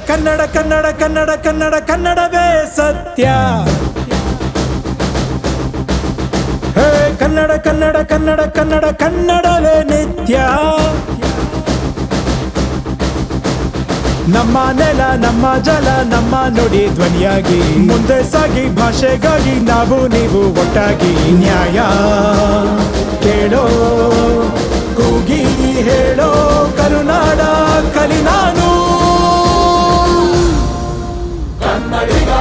ಕನ್ನಡ ಕನ್ನಡ ಕನ್ನಡ ಕನ್ನಡ ಕನ್ನಡವೇ ಸತ್ಯ. ಹೇ ಕನ್ನಡ ಕನ್ನಡ ಕನ್ನಡ ಕನ್ನಡ ಕನ್ನಡವೇ ನಿತ್ಯ. ನಮ್ಮ ನೆಲ ನಮ್ಮ ಜಲ ನಮ್ಮ ನುಡಿ ಧ್ವನಿಯಾಗಿ ಮುಂದೆ ಸಾಗಿ ಭಾಷೆಗಾಗಿ ನಾವು ನೀವು ಒಟ್ಟಾಗಿ ನ್ಯಾಯ ಕೇಳೋ ಕೂಗಿ ಹೇಳೋ ಕರುನಾಡ ಕಲಿ ನಾನು ಕನ್ನಡಿಗ.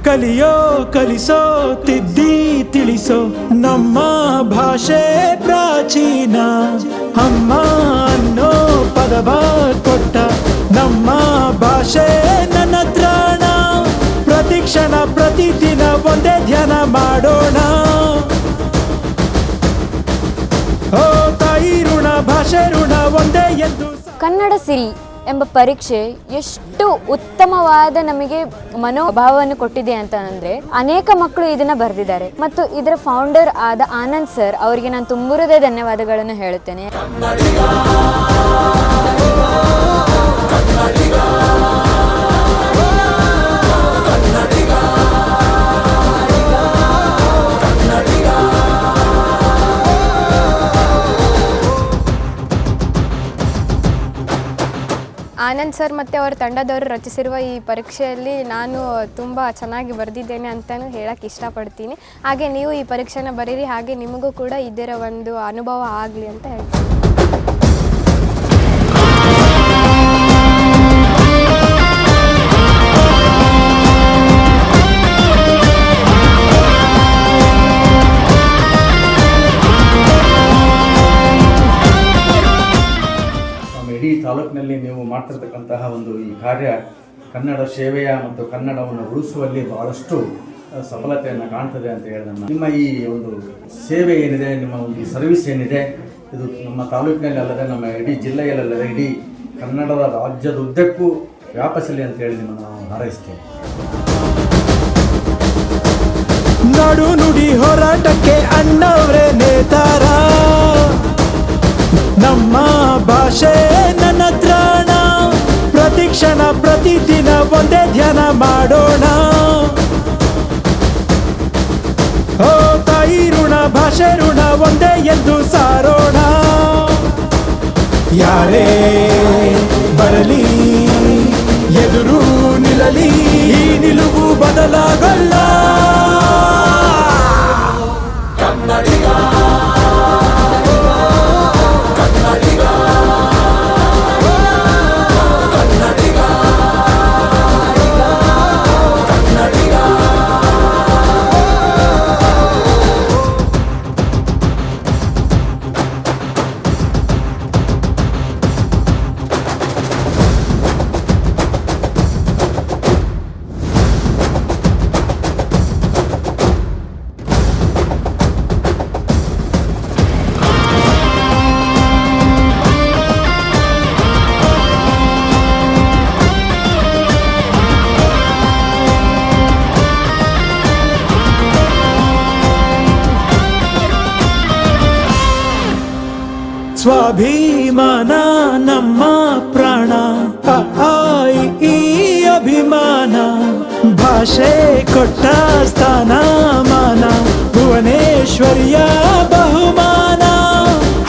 ಕಲಿಯೋ ಕಲಿಸೋ ತಿದ್ದಿ ತಿಳಿಸೋ ನಮ್ಮ ಭಾಷೆ ಪ್ರಾಚೀನ. ಅಮ್ಮ ಅನ್ನೋ ಪದವ ಕೊಟ್ಟ ನಮ್ಮ ಭಾಷೆ ನನ್ನ ತ್ರಾಣ. ಪ್ರತಿಕ್ಷಣ ಪ್ರತಿದಿನ ಒಂದೇ ಧ್ಯಾನ ಮಾಡೋಣ. ಓ ತಾಯಿ ಋಣ ಭಾಷೆ ಋಣ ಒಂದೇ ಎಂದು. ಕನ್ನಡ ಸಿರಿ ಎಂಬ ಪರೀಕ್ಷೆ ಎಷ್ಟು ಉತ್ತಮವಾದ ನಮಗೆ ಮನೋಭಾವವನ್ನು ಕೊಟ್ಟಿದೆ ಅಂತ ಅಂದರೆ ಅನೇಕ ಮಕ್ಕಳು ಇದನ್ನು ಬರೆದಿದ್ದಾರೆ ಮತ್ತು ಇದರ ಫೌಂಡರ್ ಆದ ಆನಂದ್ ಸರ್ ಅವರಿಗೆ ನಾನು ತುಂಬುವುದೇ ಧನ್ಯವಾದಗಳನ್ನು ಹೇಳುತ್ತೇನೆ. ಆನಂದ್ ಸರ್ ಮತ್ತು ಅವರ ತಂಡದವರು ರಚಿಸಿರುವ ಈ ಪರೀಕ್ಷೆಯಲ್ಲಿ ನಾನು ತುಂಬ ಚೆನ್ನಾಗಿ ಬರೆದಿದ್ದೇನೆ ಅಂತಲೂ ಹೇಳಕ್ಕೆ ಇಷ್ಟಪಡ್ತೀನಿ. ಹಾಗೆ ನೀವು ಈ ಪರೀಕ್ಷೆನ ಬರೀರಿ, ಹಾಗೆ ನಿಮಗೂ ಕೂಡ ಇದರ ಒಂದು ಅನುಭವ ಆಗಲಿ ಅಂತ ಹೇಳ್ತೀನಿ. ಇಡೀ ತಾಲೂಕಿನಲ್ಲಿ ನೀವು ಮಾಡ್ತಿರ್ತಕ್ಕಂತಹ ಒಂದು ಈ ಕಾರ್ಯ ಕನ್ನಡ ಸೇವೆಯ ಮತ್ತು ಕನ್ನಡವನ್ನು ಉಳಿಸುವಲ್ಲಿ ಬಹಳಷ್ಟು ಸಫಲತೆಯನ್ನು ಕಾಣ್ತದೆ ಅಂತ ಹೇಳಿ ನಿಮ್ಮ ಈ ಒಂದು ಸೇವೆ ಏನಿದೆ, ನಿಮ್ಮ ಒಂದು ಈ ಸರ್ವಿಸ್ ಏನಿದೆ, ಇದು ನಮ್ಮ ತಾಲೂಕಿನಲ್ಲಿ ಅಲ್ಲದೆ ನಮ್ಮ ಇಡೀ ಜಿಲ್ಲೆಯಲ್ಲದೆ ಇಡೀ ಕನ್ನಡದ ರಾಜ್ಯದ ಉದ್ದಕ್ಕೂ ವ್ಯಾಪಿಸಲಿ ಅಂತ ಹೇಳಿ ನಿಮ್ಮನ್ನು ನಾವು ಹಾರೈಸ್ತೇವೆ. ನಾಡು ನುಡಿ ಹೋರಾಟಕ್ಕೆ ಅಣ್ಣವರೇ ನೇತಾರ. ನಮ್ಮ ಭಾಷೆ ನನ್ನ ತ್ರಾಣ. ಪ್ರತಿಕ್ಷಣ ಪ್ರತಿದಿನ ಒಂದೇ ಧ್ಯಾನ ಮಾಡೋಣ. ಓ ತಾಯಿ ಋಣ ಭಾಷೆ ಋಣ ಒಂದೇ ಎಂದು ಸಾರೋಣ. ಯಾರೇ ಬರಲಿ ಎದುರು ನಿಲ್ಲಲಿ ಈ ನಿಲುವು ಬದಲಾಗಲ್ಲ. ಕನ್ನಡಿಗ ಸ್ವಾಭಿಮಾನ ನಮ್ಮ ಪ್ರಾಣ. ಈ ಅಭಿಮಾನ ಭಾಷೆ ಕೊಟ್ಟ ಸ್ಥಾನಮಾನ. ಭುವನೇಶ್ವರಿಯ ಬಹುಮಾನ.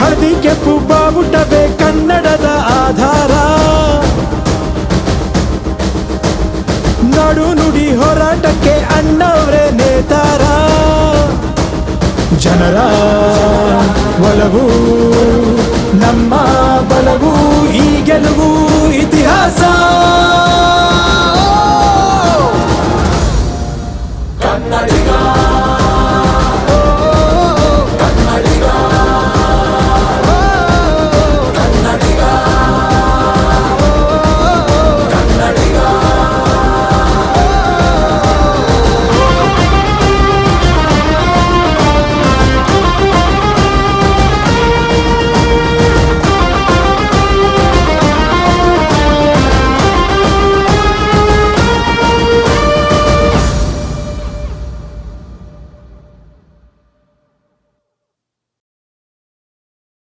ಹಳದಿ ಕೆಂಪು ಬಾವುಟವೇ ಕನ್ನಡದ ಆಧಾರ. ನಾಡು ನುಡಿ ಹೋರಾಟಕ್ಕೆ ಅಣ್ಣವರೇ ನೇತಾರ. ಜನರ ಒಲವು ನಮ್ಮ ಬಲವು ಈ ಗೆಲುವು.